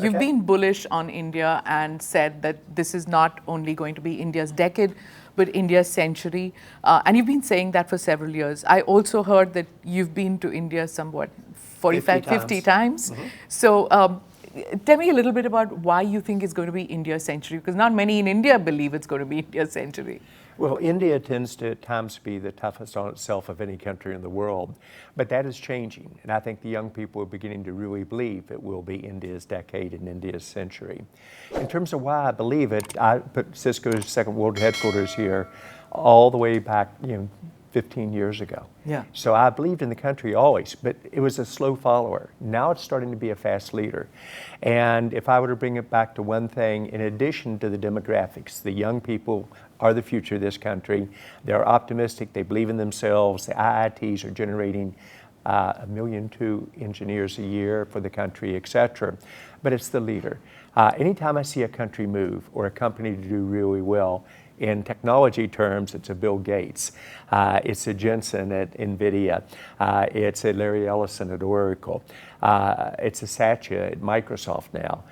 You've been bullish on India and said that this is not only going to be India's decade, but India's century. And you've been saying that for several years. I also heard that you've been to India somewhat 50 times. Mm-hmm. So tell me a little bit about why you think it's going to be India's century, because not many in India believe it's going to be India's century. Well, India tends to at times be the toughest on itself of any country in the world, but that is changing. And I think the young people are beginning to really believe it will be India's decade and India's century. In terms of why I believe it, I put Cisco's Second World Headquarters here all the way back, 15 years ago. Yeah. So I believed in the country always, but it was a slow follower. Now it's starting to be a fast leader. And if I were to bring it back to one thing, in addition to the demographics, the young people are the future of this country. They're optimistic, they believe in themselves. The IITs are generating 1.2 million engineers a year for the country, et cetera. But it's the leader. Anytime I see a country move or a company to do really well, in technology terms, it's a Bill Gates, it's a Jensen at NVIDIA, it's a Larry Ellison at Oracle, it's a Satya at Microsoft now.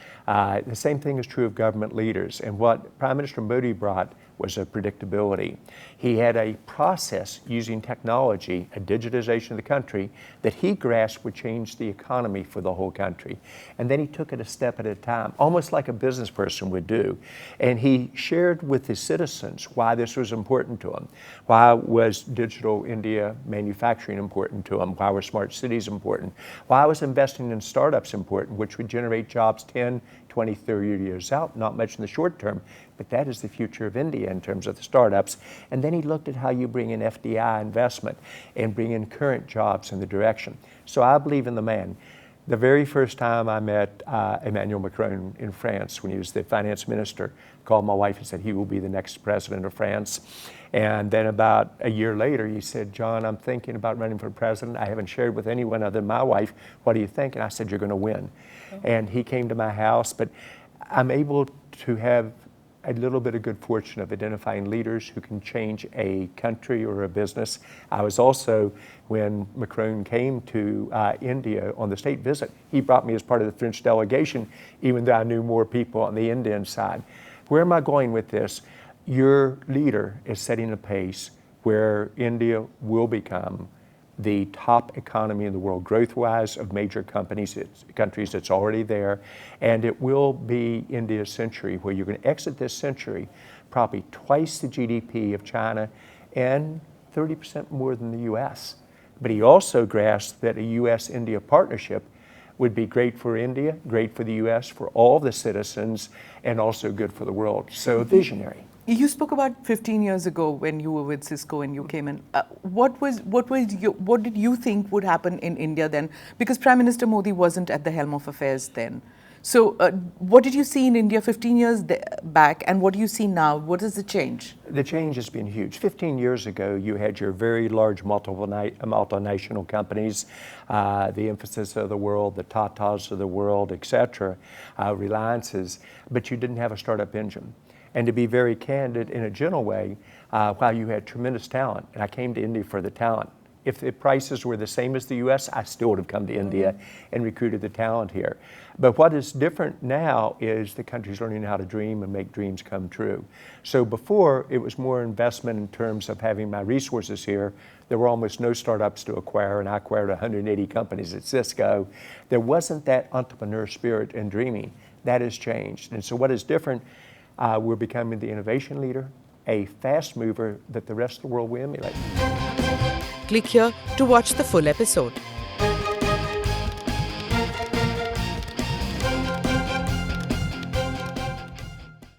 The same thing is true of government leaders. And what Prime Minister Modi brought was a predictability. He had a process using technology, a digitization of the country, that he grasped would change the economy for the whole country. And then he took it a step at a time, almost like a business person would do. And he shared with his citizens why this was important to him. Why was digital India manufacturing important to him? Why were smart cities important? Why was investing in startups important, which would generate jobs 10, 20, 30 years out, not much in the short term, but that is the future of India in terms of the startups. And then he looked at how you bring in FDI investment and bring in current jobs in the direction. So I believe in the man. The very first time I met Emmanuel Macron in France when he was the finance minister, I called my wife and said he will be the next president of France. And then about a year later, he said, John, I'm thinking about running for president. I haven't shared with anyone other than my wife. What do you think? And I said, you're going to win. And he came to my house, but I'm able to have a little bit of good fortune of identifying leaders who can change a country or a business. I was also, when Macron came to India on the state visit, he brought me as part of the French delegation, even though I knew more people on the Indian side. Where am I going with this? Your leader is setting a pace where India will become the top economy in the world, growth-wise, of major countries. It's already there. And it will be India's century, where you're going to exit this century probably twice the GDP of China and 30% more than the US. But he also grasped that a US-India partnership would be great for India, great for the US, for all the citizens, and also good for the world. So visionary. You spoke about 15 years ago when you were with Cisco and you came in. What did you think would happen in India then? Because Prime Minister Modi wasn't at the helm of affairs then. So what did you see in India 15 years back, and what do you see now? What is the change? The change has been huge. 15 years ago, you had your very large multinational companies, the Emphasis of the world, the Tatas of the world, et cetera, Reliances, but you didn't have a startup engine. And to be very candid, in a gentle way, while you had tremendous talent, and I came to India for the talent. If the prices were the same as the US, I still would have come to India and recruited the talent here. But what is different now is the country's learning how to dream and make dreams come true. So before, it was more investment in terms of having my resources here. There were almost no startups to acquire, and I acquired 180 companies at Cisco. There wasn't that entrepreneur spirit and dreaming. That has changed. And so what is different, we're becoming the innovation leader, a fast mover that the rest of the world will emulate. Click here to watch the full episode.